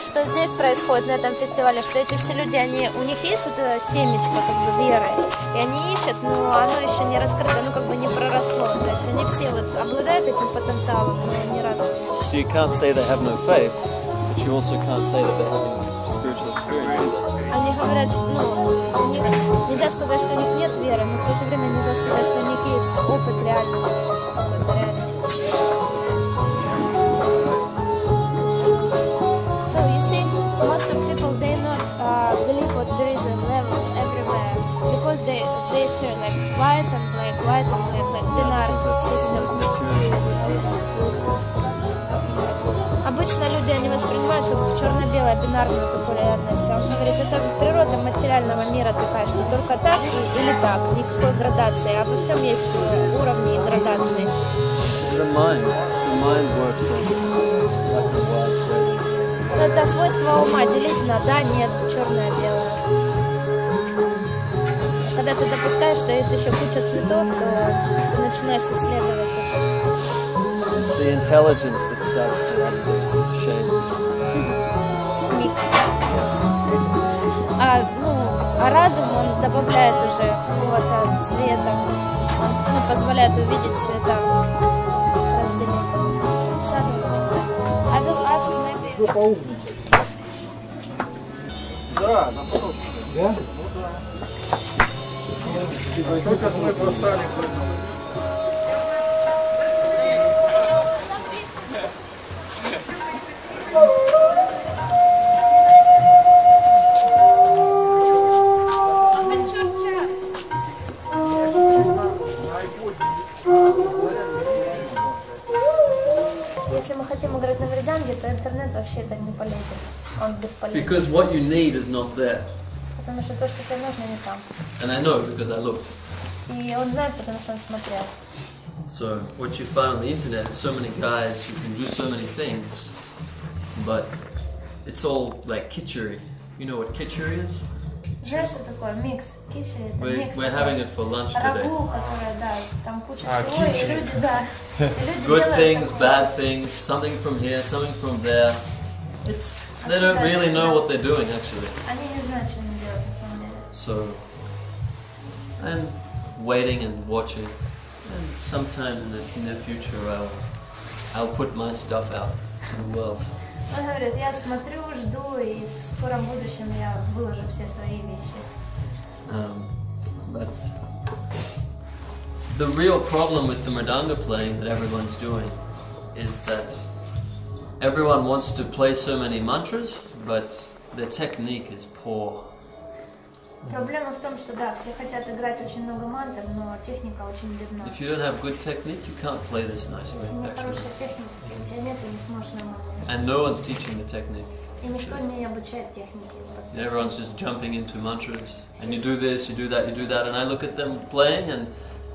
что здесь происходит на этом фестивале, что эти все люди, у них есть вот это семечко как бы веры, и они ищут, но оно еще не раскрыто, оно как бы не проросло. То есть они все вот обладают этим потенциалом, но не развиты. So you can't say they have no faith, but you also can't say that they're having spiritual experience either. Они говорят, что у них нельзя сказать, что у них нет веры, но в то же время нельзя сказать, что у них есть опыт реальности, какой-то реальности. So you see, most of people they not believe what there is levels everywhere because they share like white and black, like binary system. Обычно люди, они воспринимаются как черно-белая бинарная такую реальность. Он говорит, это природа материального мира такая, что только так или так, никакой градации, а во всем есть уровни и градации. The mind works on black and white. Это свойство ума, делить на да, нет, черное-белое. Когда ты допускаешь, что есть еще куча цветов, то ты начинаешь исследовать это. It's the intelligence that starts to add the shades. Смик. А разум, он добавляет уже какого-то цвета, он позволяет увидеть цвета, разделить. I will ask maybe... Да, на втором. Да? Только мы бросали. Если мы хотим играть на вриданге, то интернет вообще это не полезен. Он бесполезен. Because what you need is not there. Потому что то, что тебе нужно, не там. And I know because I looked. И он знает, потому что он смотрел. So what you find on the internet is so many guys who can do so many things, but it's all like kitchery. You know what kitchery is? Знаешь, что такое микс? Кичи это микс. We're having it for lunch today. Рагу, которая, да, там куча всего, и люди, да. И люди Good делают things, такое. bad things, something from here, something from there. They don't really know what they're doing actually. Они не знают, что они делают на самом деле. So I'm waiting and watching, and sometime in the near future I'll put my stuff out to the world. Он говорит, я смотрю, жду, и в скором будущем я выложу все свои вещи. But the real problem with the mridanga playing that everyone's doing is that everyone wants to play so many mantras, but their technique is poor. Проблема в том, что да, все хотят играть очень много мантр, но техника очень бедна. If you don't have good technique, you can't play this nicely, Если нет actually. хорошей техники, у тебя нет, ты не сможешь нормально. And no one's teaching the technique. И никто не обучает технике. Everyone's just jumping into mantras, and you do this, you do that, you do that, and I look at them playing, and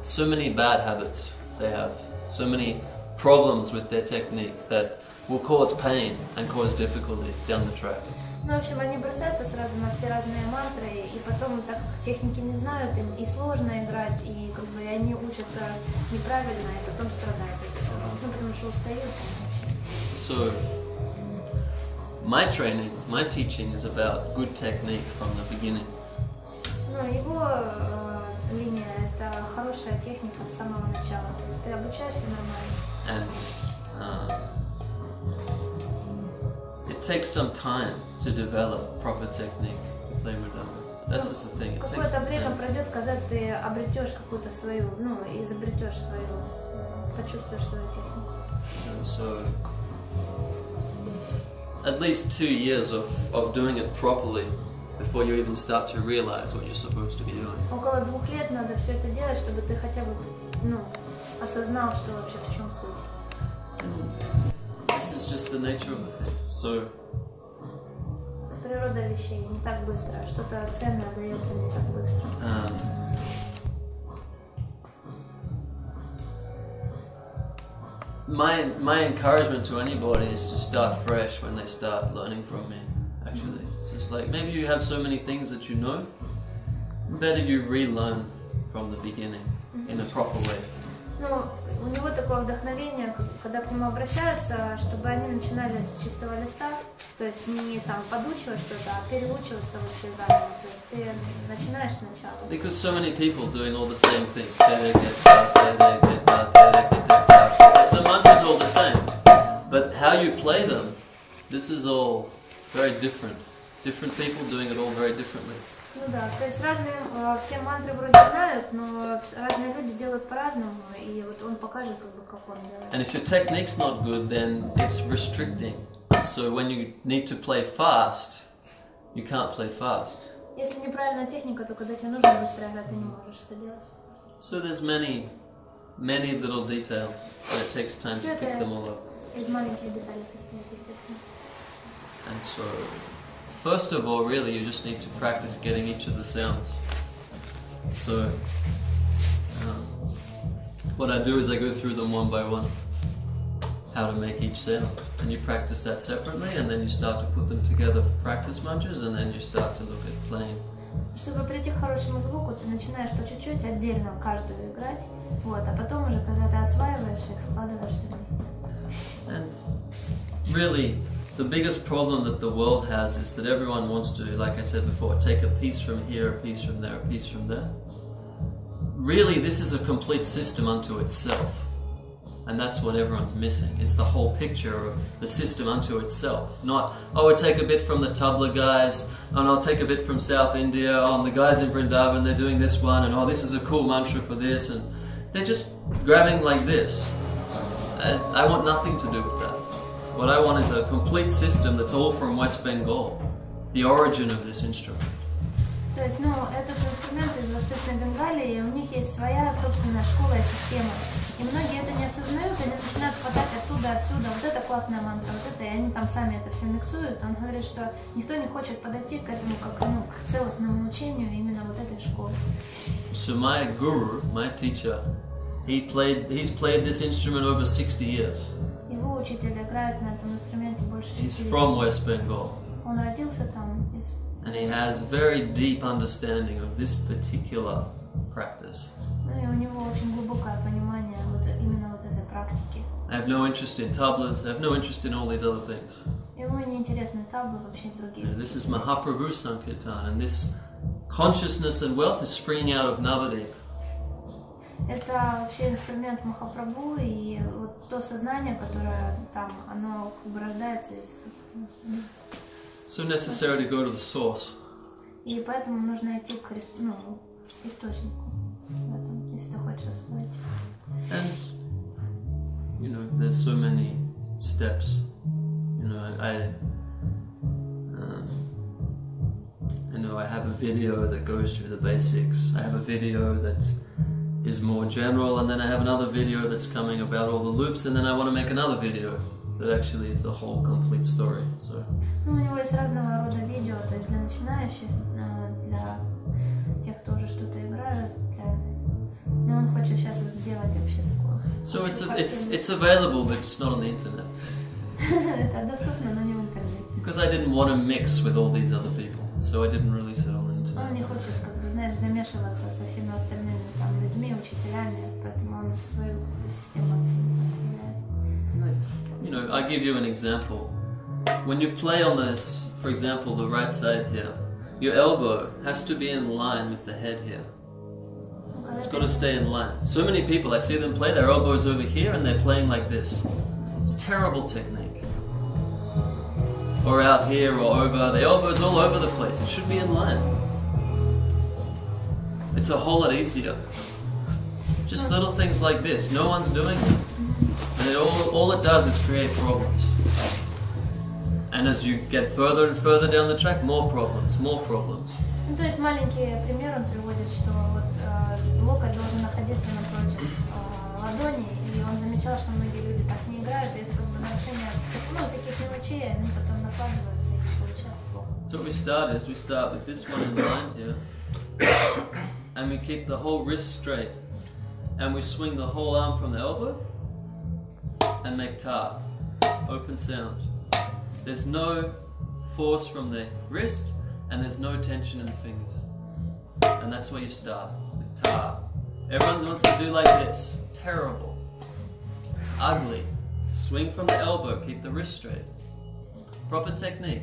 so many bad habits they have, so many problems with their technique that will cause pain and cause difficulty down the track. Ну, в общем, они бросаются сразу на все разные мантры, и потом, так как техники не знают, им и сложно играть, и как бы они учатся неправильно, и потом страдают. Ну, потому что устают вообще. So, my training, my teaching is about good technique from the beginning. Ну, его линия – это хорошая техника с самого начала. То есть ты обучаешься нормально. And it takes some time to develop proper technique to play mridanga. That's just the thing. It takes Какое-то some время time. пройдет, когда ты обретешь какую-то свою, ну, изобретешь свою, почувствуешь свою технику. And so, at least 2 years of doing it properly before you even start to realize what you're supposed to be doing. Около 2 лет надо все это делать, чтобы ты хотя бы, ну, осознал, что вообще в чем суть. This is just the nature of the thing. So, Природа вещей не так быстро, что-то ценное дается не так быстро. my encouragement to anybody is to start fresh when they start learning from me, actually. So it's like, maybe you have so many things that you know, better you relearn from the beginning in a proper way. Ну, у него такое вдохновение, когда к нему обращаются, чтобы они начинали с чистого листа, то есть не там подучивать что-то, а переучиваться вообще заново. То есть ты начинаешь сначала. Because so many people doing all the same things. The mantras are all the same. But how you play them, this is all very different. Different people doing it all very differently. Ну да, то есть разные, все мантры вроде знают, но разные люди делают по-разному, и вот он покажет, как он делает. And if your technique's not good, then it's restricting. So when you need to play fast, you can't play fast. Если неправильная техника, то когда тебе нужно быстро играть, ты не можешь это делать. So there's many little details, and it takes time to pick them all up. Из маленьких деталей состоит, естественно. And so, first of all, really, you just need to practice getting each of the sounds. So, what I do is I go through them one by one, how to make each sound. And you practice that separately, and then you start to put them together for practice mantras, and then you start to look at playing. Чтобы прийти к хорошему звуку, ты начинаешь по чуть-чуть отдельно каждую играть, вот, а потом уже, когда ты осваиваешь их, складываешь все вместе. And really, the biggest problem that the world has is that everyone wants to, like I said before, take a piece from here, a piece from there, a piece from there. Really, this is a complete system unto itself. And that's what everyone's missing. It's the whole picture of the system unto itself. Not, oh, I'll take a bit from the Tabla guys, and I'll take a bit from South India, oh, and the guys in Vrindavan, they're doing this one, and oh, this is a cool mantra for this, and they're just grabbing like this. I want nothing to do with that. What I want is a complete system that's all from West Bengal, the origin of this instrument. То есть, этот инструмент из Восточной Бенгалии, у них есть своя собственная школа и система. И многие это не осознают, они начинают хватать оттуда, отсюда, вот это классная мантра, вот это, и они там сами это все миксуют. Он говорит, что никто не хочет подойти к этому, как, к целостному учению именно вот этой школы. So my guru, my teacher, he's played this instrument over 60 years. Его учитель играет на этом инструменте больше 60 He's лет. from West Bengal. Он родился там. And he has very deep understanding of this particular practice. Ну и у него очень глубокое понимание именно вот этой практики. I have no interest in tablas, I have no interest in all these other things. Ему не интересны таблы, вообще другие. This is Mahaprabhu Sankirtan, and this consciousness and wealth is springing out of Navadip. Это вообще инструмент Махапрабху, и вот то сознание, которое там, оно рождается из этих инструментов. So necessary to go to the source. И поэтому нужно идти к источнику, если ты хочешь освоить. And there's so many steps. I have a video that goes through the basics. I have a video that is more general, and then I have another video that's coming about all the loops, and then I want to make another video that actually is the whole complete story. So. У него есть разного рода видео, то есть для начинающих, для тех, кто уже что-то играют, но он хочет сейчас сделать вообще такое. So it's available, but it's not on the internet. Это доступно, но не в интернете. Because I didn't want to mix with all these other people, so I didn't release it on the internet. Он не хочет, замешиваться со всеми остальными там людьми, учителями, поэтому он свою систему оставляет. I give you an example. When you play on this, for example, the right side here, your elbow has to be in line with the head here. It's got to stay in line. So many people, I see them play, their elbow's over here and they're playing like this. It's terrible technique. Or out here or over, the elbow's all over the place. It should be in line. It's a whole lot easier. Just little things like this. No one's doing it. And all it does is create problems. And as you get further and further down the track, more problems, more problems. То есть маленький пример он приводит, что вот локоть должен находиться напротив ладони, и он замечал, что многие люди так не играют, и это как бы нарушение таких мелочей, они потом накладываются и получается плохо. So what we start with this one in line here, and we keep the whole wrist straight, and we swing the whole arm from the elbow, and make ta, open sound. There's no force from the wrist, and there's no tension in the fingers. And that's where you start, with ta. Everyone wants to do like this. Terrible. It's ugly. Swing from the elbow, keep the wrist straight. Proper technique.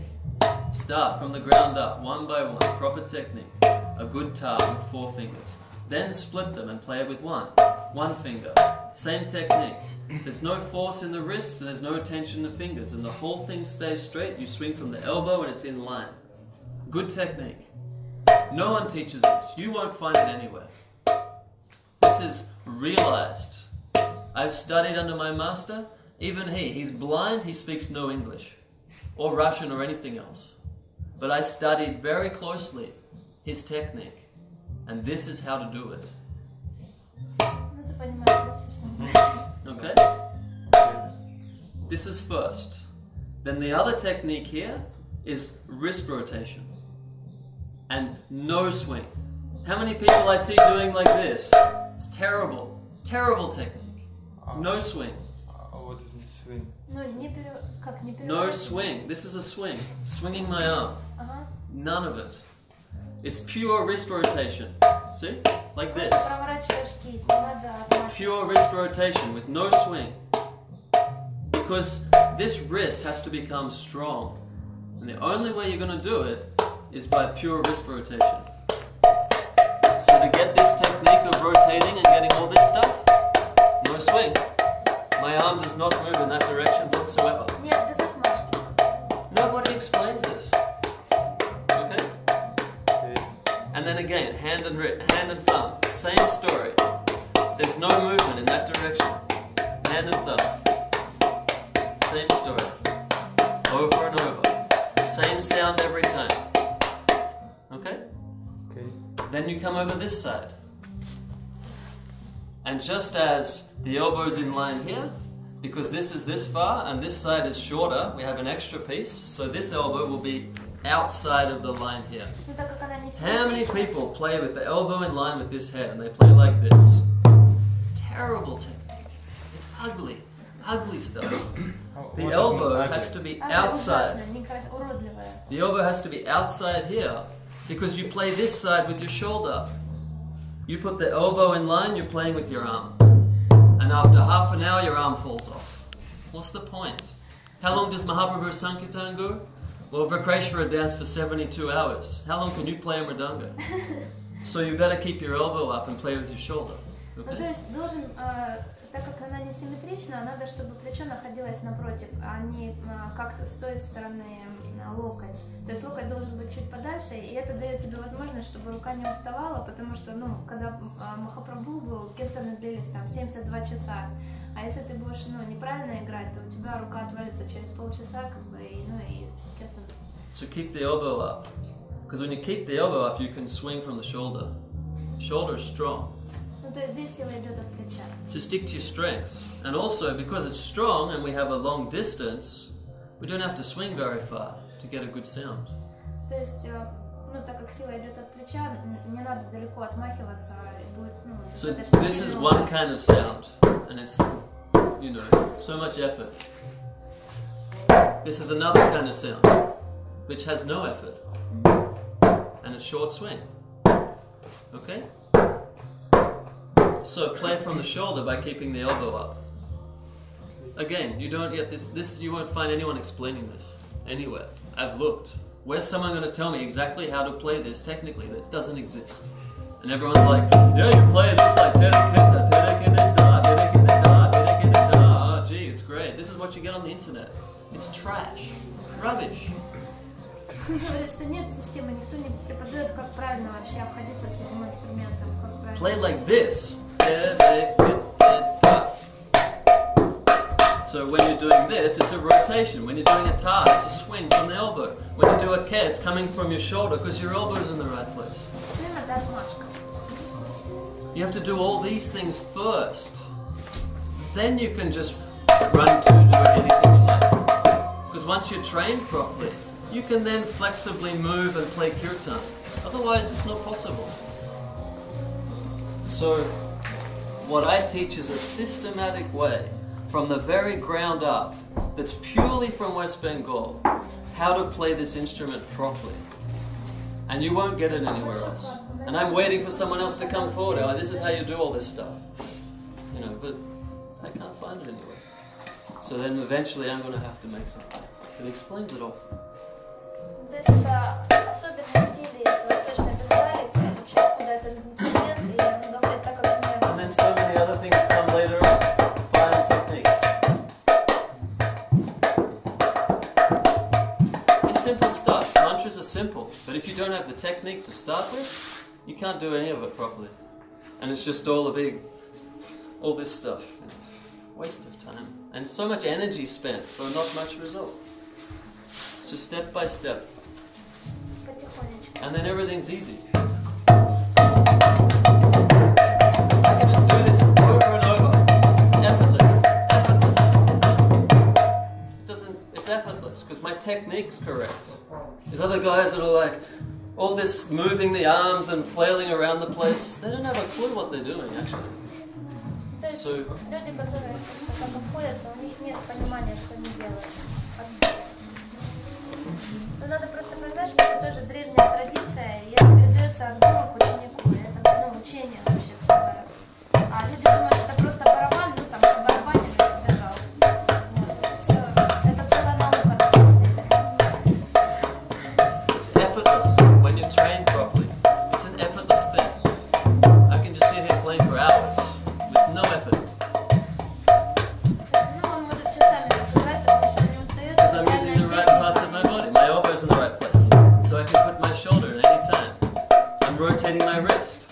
Start from the ground up, one by one. Proper technique. A good tar with 4 fingers. Then split them and play it with one finger. Same technique. There's no force in the wrists and there's no tension in the fingers, and the whole thing stays straight. You swing from the elbow and it's in line. Good technique. No one teaches this. You won't find it anywhere. This is realized. I've studied under my master. Even he's blind, he speaks no English or Russian or anything else. But I studied very closely his technique, and this is how to do it. Okay? This is first. Then the other technique here is wrist rotation and no swing. How many people I see doing like this? It's terrible. Terrible technique. No swing. Swing. No swing. This is a swing. Swinging my arm. None of it. It's pure wrist rotation. See? Like this. Pure wrist rotation with no swing. Because this wrist has to become strong. And the only way you're going to do it is by pure wrist rotation. So to get this technique of rotating and getting all this stuff, no swing. My arm does not move in that direction whatsoever. Nobody explains this. Okay? And then again, hand and thumb. Same story. There's no movement in that direction. Hand and thumb. Same story. Over and over. Same sound every time. Okay? Okay. Then you come over this side. And just as the elbow's in line here, because this is this far and this side is shorter, we have an extra piece, so this elbow will be outside of the line here. How many people play with the elbow in line with this head and they play like this? Terrible technique. It's ugly. Ugly stuff. The elbow has to be outside. The elbow has to be outside here because you play this side with your shoulder. You put the elbow in line, you're playing with your arm. And after half an hour, your arm falls off. What's the point? How long does Mahaprabhu Sankirtan go? Well, Vakreshvara dance for 72 hours. How long can you play a mridanga? So you better keep your elbow up and play with your shoulder. Okay? То есть должен, так как она несимметрична, надо, чтобы плечо находилось напротив, а не как с той стороны локоть. То есть локоть должен быть чуть подальше, и это дает тебе возможность, чтобы рука не уставала, потому что, когда Махапрабху был, киртаны длились там 72 часа, а если ты будешь, неправильно играть, то у тебя рука отвалится через полчаса, и киртан. So keep the elbow up, because when you keep the elbow up, you can swing from the shoulder. Shoulder is strong. То есть здесь сила идет от плеча. So stick to your strengths, and also because it's strong and we have a long distance, we don't have to swing very far to get a good sound. То есть, так как сила идет от плеча, не надо далеко отмахиваться, будет, So this is one kind of sound, and it's, so much effort. This is another kind of sound, which has no effort, and a short swing. Okay? So play from the shoulder by keeping the elbow up. Again, you don't get this. You won't find anyone explaining this anywhere. I've looked. Where's someone going to tell me exactly how to play this technically? That doesn't exist. And everyone's like, yeah, you play this like terekita, terekita da, terekita da, terekita da. Oh, gee, it's great. This is what you get on the internet. It's trash, rubbish. Говорят, что нет системы, никто не преподает, как правильно вообще обходиться с этим инструментом. Play like this. So when you're doing this, it's a rotation. When you're doing a tar, it's a swing from the elbow. When you do a ke, it's coming from your shoulder because your elbow is in the right place. You have to do all these things first. Then you can just run to do anything you like. Because once you're trained properly, you can then flexibly move and play kirtan. Otherwise, it's not possible. So, what I teach is a systematic way, from the very ground up, that's purely from West Bengal, how to play this instrument properly. And you won't get it anywhere else. And I'm waiting for someone else to come forward. Oh, this is how you do all this stuff. But I can't find it anywhere. So then eventually I'm going to have to make something. It explains it all. То есть это особенность стиля из Восточной Бенгалии, вообще откуда этот инструмент, и он говорит так, как мне. And then so many other things come later on. Fine techniques. It's simple stuff. Mantras are simple. But if you don't have the technique to start with, you can't do any of it properly. And it's just all all this stuff. Waste of time. And so much energy spent for not much result. So step by step. Потихонечку. And then everything's easy. I can just do this over and over. Effortless. It's effortless because my technique's correct. There's other guys that are like, all this moving the arms and flailing around the place, they don't have a clue what they're doing actually. То есть люди, которые так обходятся, у них нет понимания, что они делают. Но надо просто понимать, что это тоже древняя традиция, и это передается от гуру к ученику. Это учение вообще целое. А люди думают, что это просто барабан, ну там барабанили и побежал. Вот. Все. Это целая наука на самом деле. It's effortless when you train properly. It's an effortless thing. I can just sit here playing for hours with no effort. Ну, он может часами играть, потому что не устает. Because I'm using the right parts of my body. My elbow's in the right place. So I can put my shoulder at any time. I'm rotating my wrist.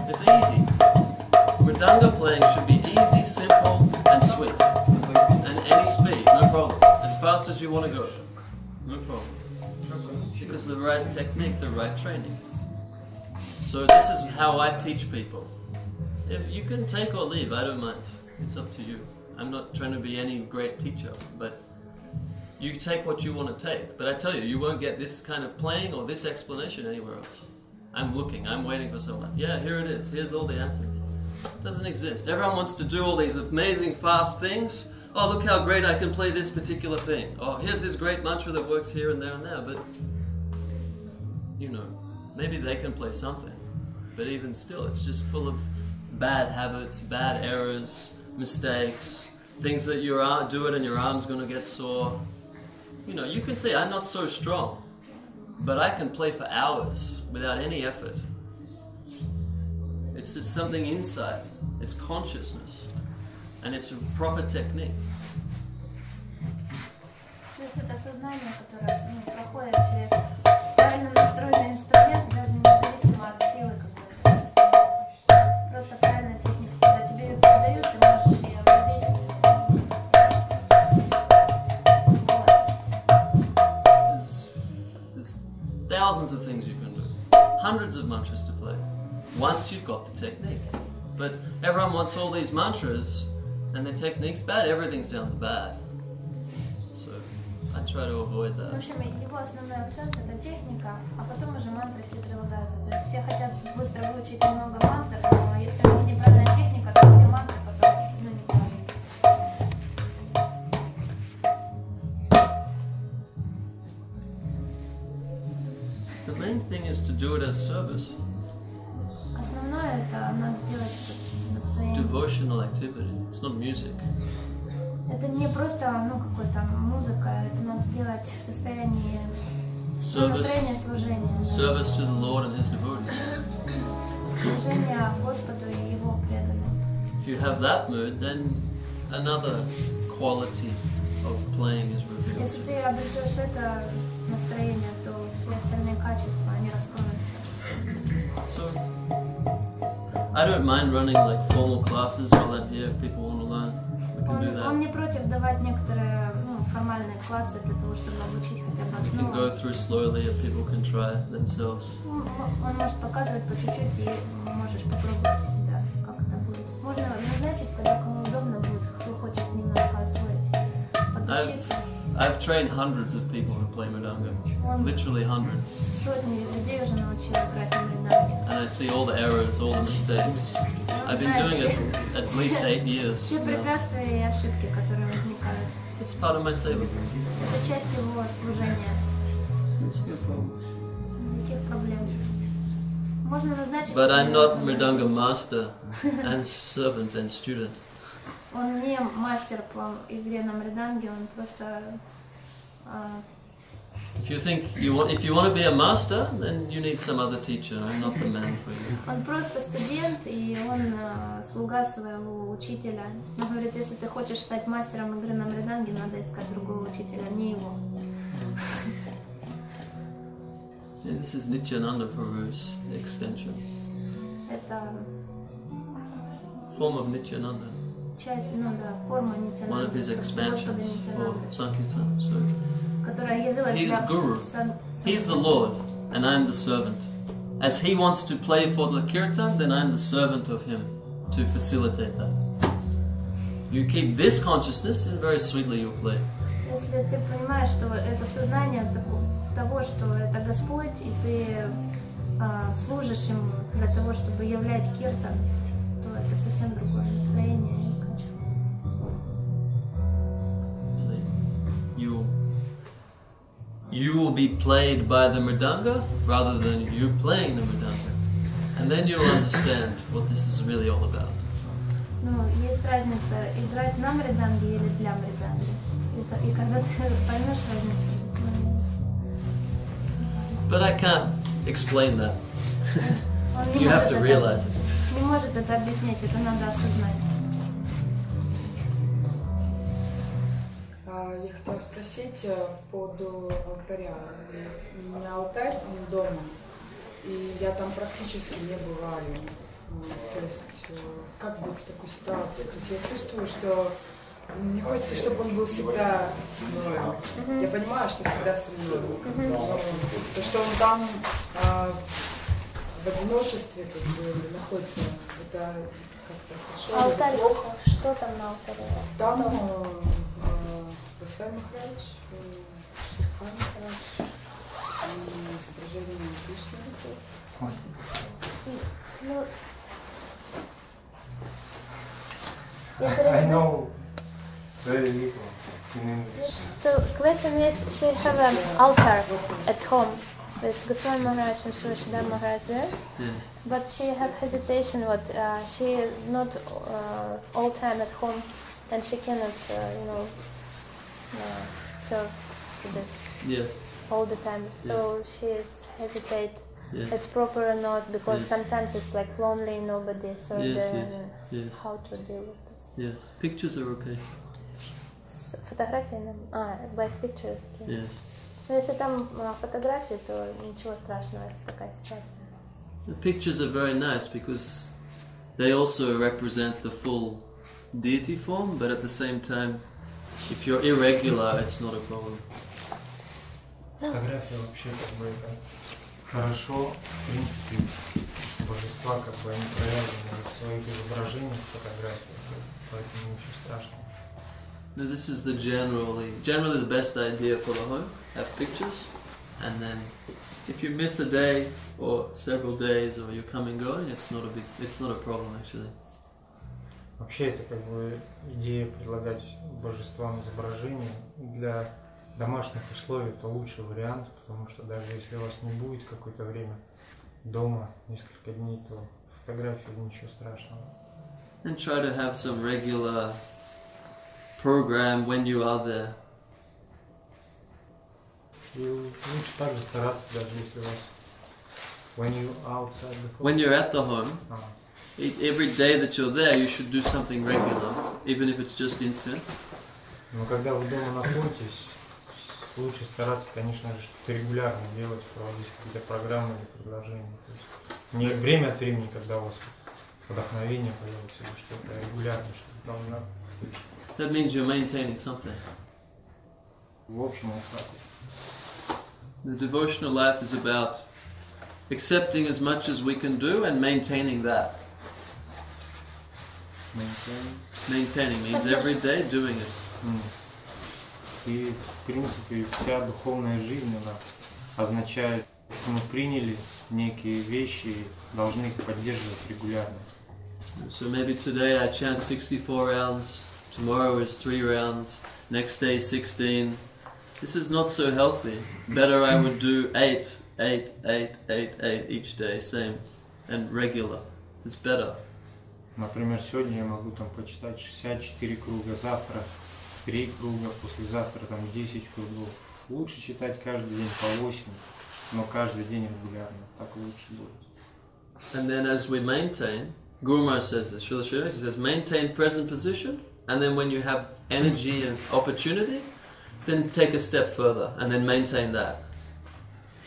It's easy. Mridanga playing should be easy, simple, and sweet. And any speed, no problem. As fast as you want to go. No problem. Because the right technique, the right training. So this is how I teach people. If you can take or leave, I don't mind. It's up to you. I'm not trying to be any great teacher, but you take what you want to take. But I tell you, you won't get this kind of playing or this explanation anywhere else. I'm looking, I'm waiting for someone. Yeah, here it is. Here's all the answers. It doesn't exist. Everyone wants to do all these amazing fast things. Oh, look how great I can play this particular thing. Oh, here's this great mantra that works here and there and there. But, you know, maybe they can play something. But even still, it's just full of bad habits, bad errors, mistakes, things that you do it and your arm's going to get sore. You know, you can say, I'm not so strong, but I can play for hours without any effort. It's just something inside. It's consciousness. And it's a proper technique. То есть это сознание, которое проходит через правильно настроенный инструмент, даже независимо от силы какой-то. Просто правильная техника. Когда тебе ее передают, ты можешь ее овладеть. There's thousands of things you can do. Hundreds of mantras to play. Once you've got the technique. But everyone wants all these mantras and the technique's bad. Everything sounds bad. So I try to avoid В that. общем, его основной акцент это техника, а потом уже мантры все прилагаются. То есть все хотят быстро выучить много мантр, но если у них неправильная техника, то все мантры потом неправильные. The main thing is to do it as service. Основное это надо делать настроение. Devotional activity. It's not music. Это не просто какой-то музыка, это надо делать в состоянии настроения служения. Service to the Lord and His devotees. Служение Господу и Его преданным. If you have that mood, then another quality of playing is revealed. Если ты обретешь это настроение, то все остальные качества, они раскроются. So, I don't mind running like formal classes while I'm here if people want to learn. We can do Он that. не против давать некоторые формальные классы для того, чтобы обучить хотя бы We can go основу. through slowly and people can try themselves. Он может показывать по чуть-чуть, и можешь попробовать себя, как это будет. Можно назначить, когда кому удобно будет, кто хочет немножко освоить, подучиться. I've trained hundreds of people who play Mridanga. Literally hundreds. Сотни людей уже научил играть на мриданге. And I see all the errors, all the mistakes. I've been doing it at least 8 years. Все You know. препятствия и ошибки, которые возникают. It's part of my seva. Это часть его служения. It's no problem. Никаких проблем. Можно назначить... But I'm not Mridanga master and servant and student. Он не мастер по игре на мриданге, он просто... If you want to be a master, then you need some other teacher. I'm not the man for you. Он просто студент, и он слуга своего учителя. Он говорит, если ты хочешь стать мастером игры на мриданге, надо искать другого учителя, не его. Yeah, this is Nityananda Prabhu's extension. Это Form of Nityananda. часть, форма Нитянанды. One of his expansions for Нитянанды, Sankirtan. So которая явилась he's для Guru. He's the Lord, and I'm the servant. As he wants to play for the kirtan, then I'm the servant of him to facilitate that. You keep this consciousness, and very sweetly you'll play. Если ты понимаешь, что это сознание того, что это Господь, и ты служишь Ему для того, чтобы являть киртан, то это совсем другое настроение и качество. You will be played by the mridanga rather than you playing the mridanga. And then you'll understand what this is really all about. Ну, есть разница играть на мриданге или для мриданги. И когда ты поймешь разницу, But I can't explain that. он не You have может to realize it. не может это объяснить, это надо осознать. Я хотела спросить по поводу алтаря. У меня алтарь дома, и я там практически не бываю. То есть, как быть в такой ситуации? То есть я чувствую, что мне хочется, чтобы он был всегда со мной. Я понимаю, что всегда со мной. Но то, что он там в одиночестве находится, это как-то хорошо. Алтарь, что там на алтаре? Там Госвами Махарадж, Ширхан Махарадж, изображение Кришны. Ну, I know very little in English. So question is, she have an altar at home with Goswami Maharaj and Shri Maharaj there, Yes. but she have hesitation. What she is not all time at home, and she cannot, serve to this Yes. all the time. So she is hesitate. Yes. It's proper or not, because Yes. sometimes it's like lonely, nobody serve Yes, there. yes, And yes. how to deal with this? Yes. Pictures are okay. Фотографии, by pictures. Okay. Yes. Но если там фотографии, то ничего страшного, если такая ситуация. The pictures are very nice because they also represent the full deity form, but at the same time, if you're irregular, it's not a problem. Фотография вообще как бы это хорошо, в принципе, божества как бы они проявлены в своих изображениях фотографий, поэтому ничего страшного. Now this is the generally the best idea for the home. Have pictures, and then if you miss a day or several days, or you come and going, it's not a problem actually. Вообще это как бы идея предлагать божествам изображения для домашних условий, это лучший вариант, потому что даже если у вас не будет какое-то время дома, несколько дней, то фотографии ничего страшного. And try to have some regular program when you are there. И лучше также стараться, даже если у вас when you outside the home. When you're at the home, every day that you're there, you should do something regular, even if it's just incense. Но когда вы дома находитесь, лучше стараться, конечно же, что-то регулярно делать, проводить какие-то программы или предложения. То есть не время от времени, когда у вас вдохновение появится, или что-то регулярно, что-то должно быть. That means you're maintaining something. В общем, вот так вот. The devotional life is about accepting as much as we can do and maintaining that. Maintaining means every day doing it. И, в принципе, вся духовная жизнь, она означает, что мы приняли некие вещи и должны их поддерживать регулярно. So maybe today I chant 64 rounds, tomorrow is 3 rounds, next day 16. This is not so healthy. Better I would do 8 each day, same. and regular is better. Например, сегодня я могу там почитать 64 круга, завтра 3 круга, послезавтра там 10 кругов. Лучше читать каждый день по 8, но каждый день регулярно. Так лучше будет. And then as we maintain, Guru Maharaj says this, Srila Sridhar, he says, maintain present position, and then when you have energy and opportunity, then take a step further, and then maintain that.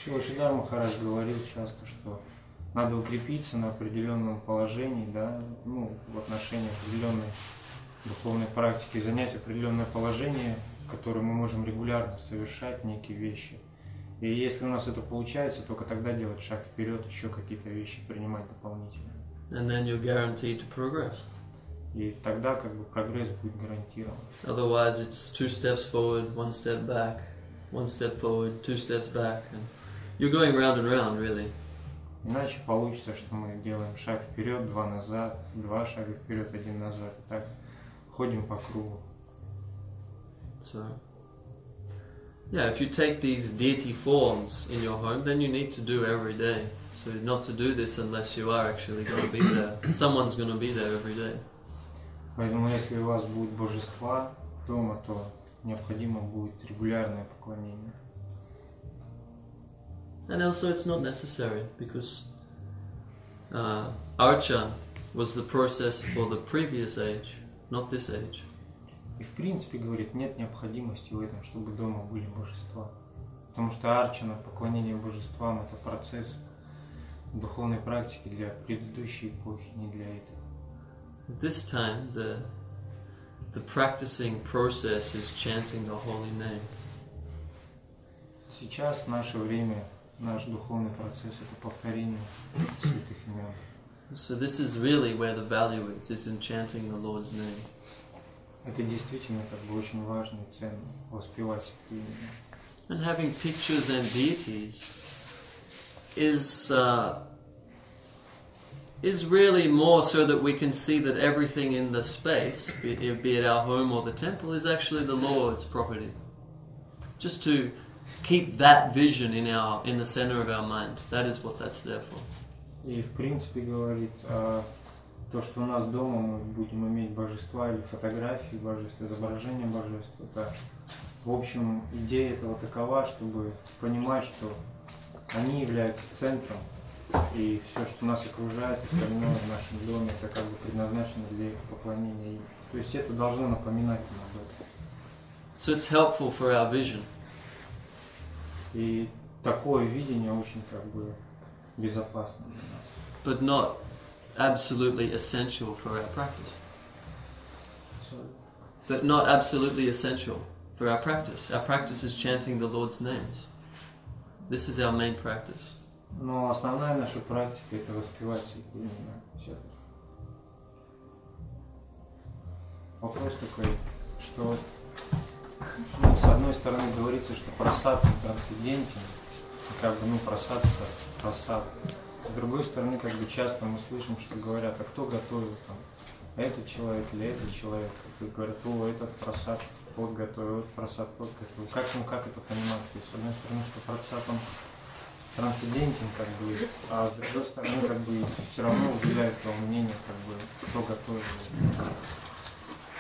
Шрила Шридар Махарадж говорил часто, что надо укрепиться на определенном положении, да, ну, в отношении определенной духовной практики, занять определенное положение, которое мы можем регулярно совершать некие вещи. И если у нас это получается, только тогда делать шаг вперед, еще какие-то вещи принимать дополнительно. And then you're guaranteed to progress. И тогда как бы прогресс будет гарантирован. Otherwise it's 2 steps forward, 1 step back, 1 step forward, 2 steps back, and you're going round and round really. Иначе получится, что мы делаем шаг вперед, 2 назад, 2 шага вперед, 1 назад. И так ходим по кругу. So, yeah, if you take these deity forms in your home, then you need to do every day. So not to do this unless you are actually going to be there. Someone's going to be there every day. Поэтому если у вас будут божества дома, то необходимо будет регулярное поклонение. And also it's not necessary because Archan was the process for the previous age, not this age. И в принципе, говорит, нет необходимости в этом, чтобы дома были божества. Потому что арчана, поклонение божествам, это процесс духовной практики для предыдущей эпохи, не для этой. At this time, the practicing process is chanting the holy name. Сейчас, в наше время, наш духовный процесс – это повторение святых имен. So this is really where the value is in chanting the Lord's name. Это действительно как бы очень важно и ценно – воспевать святые имена. And having pictures and deities is really more so that we can see that everything in the space, be it our home or the temple, is actually the Lord's property. Just to keep that vision in the center of our mind. That is what that's there for. И в принципе говорит, то, что у нас дома мы будем иметь божества или фотографии божеств, изображения божеств, это, в общем, идея этого такова, чтобы понимать, что они являются центром, и все, что нас окружает, остальное в нашем доме, это как бы предназначено для их поклонения. То есть это должно напоминать нам об этом. So it's helpful for our vision. И такое видение очень как бы безопасно для нас. But not absolutely essential for our practice. But not absolutely essential for our practice. Our practice is chanting the Lord's names. This is our main practice. Но основная наша практика – это воспевать святые имена. Все-таки. Вопрос такой, что с одной стороны говорится, что просад трансцендентен, как бы, просад это просад. С другой стороны, как бы часто мы слышим, что говорят, а кто готовил там, этот человек или этот человек, как бы говорят, этот просад тот готовил, этот просад тот готовил. Как это понимать? То есть, с одной стороны, что просад он трансцендентен, как бы, а с другой стороны, как бы, все равно уделяют того мнения, как бы, кто готовил.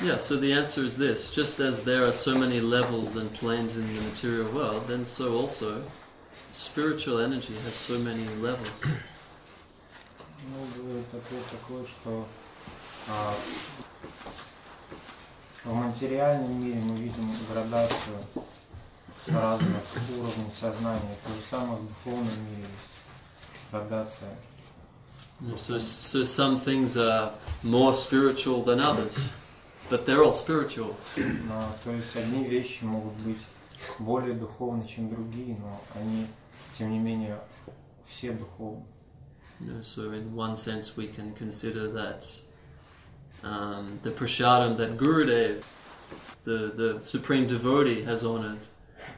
Yeah, so the answer is this. Just as there are so many levels and planes in the material world, then so also spiritual energy has so many levels. Говорит такое, что в материальном мире мы видим градацию разных уровней сознания. То же самое в духовном мире есть градация. So some things are more spiritual than others, but they're all spiritual. То есть одни вещи могут быть более духовны, чем другие, но они, тем не менее, все духовны. So in one sense we can consider that the prasadam that Gurudev, the supreme devotee, has honored,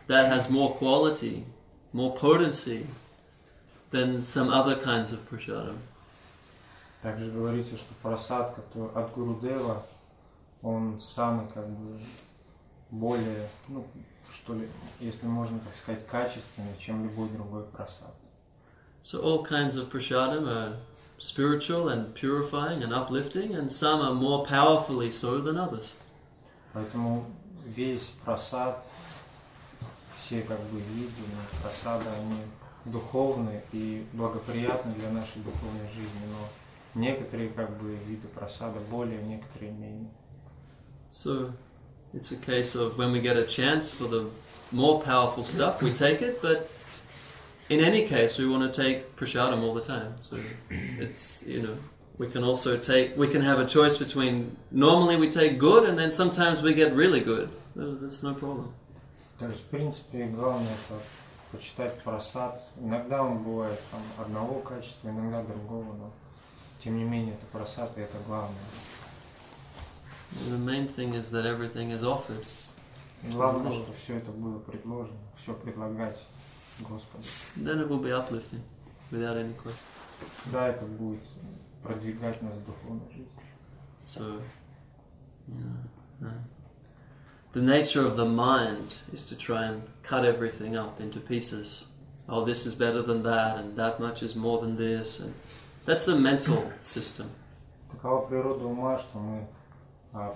that has more quality, more potency than some other kinds of prasadam. Также говорится, что прасад, который от Гурудева, он самый как бы более, что ли, если можно так сказать, качественный, чем любой другой прасад. So all kinds of prasadam are spiritual and purifying and uplifting, and some are more powerfully so than others. Поэтому весь прасад, все как бы виды прасада, они духовны и благоприятны для нашей духовной жизни, но некоторые как бы виды прасада более, некоторые менее. So it's a case of when we get a chance for the more powerful stuff, we take it, but in any case, we want to take prasadam all the time. So it's, we can also we can have a choice between, normally we take good and then sometimes we get really good. That's no problem. То есть, в принципе, главное это почитать прасад. Иногда он бывает там одного качества, иногда другого, но тем не менее это прасад и это главное. The main thing is that everything is offered. Главное, что все это было предложено, все предлагать Господу. Then it will be uplifting, without any question. Да, это будет продвигать нас в духовной жизни. So, the nature of the mind is to try and cut everything up into pieces. Oh, this is better than that, and that much is more than this, and that's the mental system. Такова природа ума, что мы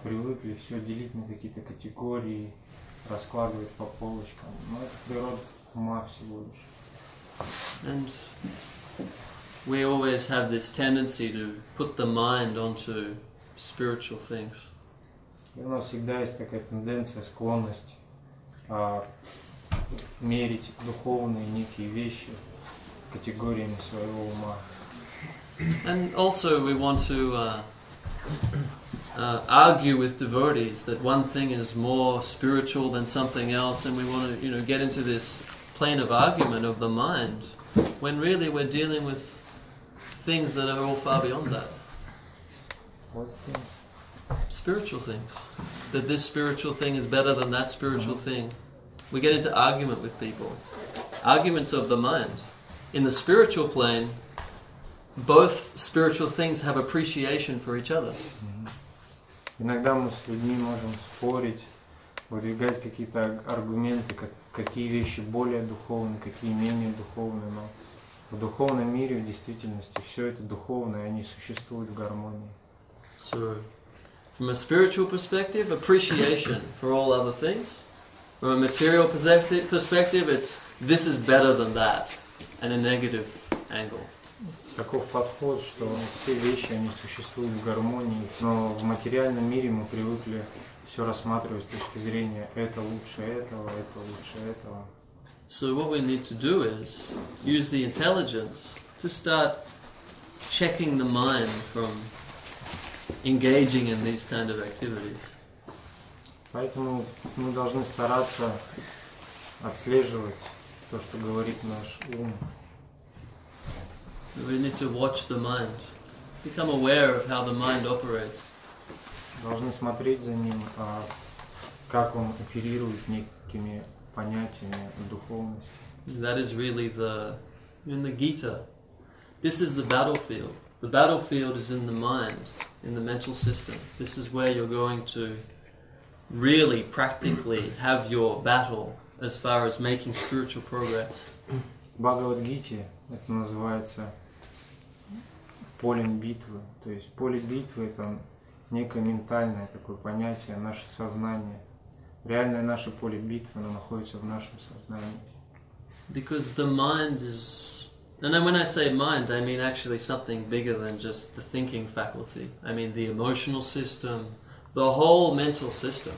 привыкли все делить на какие-то категории, раскладывать по полочкам. Но это природа ума всего лишь. And we always have this tendency to put the mind onto spiritual things. И у нас всегда есть такая тенденция, склонность мерить духовные некие вещи категориями своего ума. And also we want to argue with devotees that one thing is more spiritual than something else, and we want to, get into this plane of argument of the mind, when really we're dealing with things that are all far beyond that. What things? Spiritual things. That this spiritual thing is better than that spiritual thing. We get into argument with people. Arguments of the mind. In the spiritual plane, both spiritual things have appreciation for each other. Иногда мы с людьми можем спорить, выдвигать какие-то аргументы, какие вещи более духовны, какие менее духовны, но в духовном мире, в действительности, все это духовно, и они существуют в гармонии. So, from a spiritual perspective, appreciation for all other things. From a material perspective, it's this is better than that, and a negative angle. Таков подход, что все вещи, они существуют в гармонии, но в материальном мире мы привыкли все рассматривать с точки зрения это лучше этого, это лучше этого. So what we need to do is use the intelligence to start checking the mind from engaging in these kind of activities. Поэтому мы должны стараться отслеживать то, что говорит наш ум. We need to watch the mind, become aware of how the mind operates. Должны смотреть за ним, как он оперирует некими понятиями духовности. That is really in the Gita. This is the battlefield. The battlefield is in the mind, in the mental system. This is where you're going to really practically have your battle as far as making spiritual progress. В Бхагавад-гите это называется полем битвы. То есть поле битвы это некое ментальное такое понятие, наше сознание. Реальное наше поле битвы, оно находится в нашем сознании. Because the mind is, and then when I say mind, I mean actually something bigger than just the thinking faculty. I mean the emotional system, the whole mental system.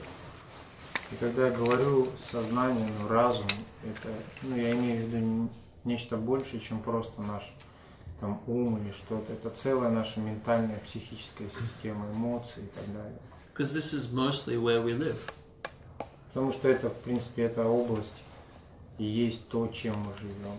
И когда я говорю сознание, разум, это, я имею в виду нечто большее, чем просто наш ум или что-то. Это целая наша ментальная, психическая система, эмоции и так далее. Because this is mostly where we live. Потому что это, в принципе, эта область и есть то, чем мы живем.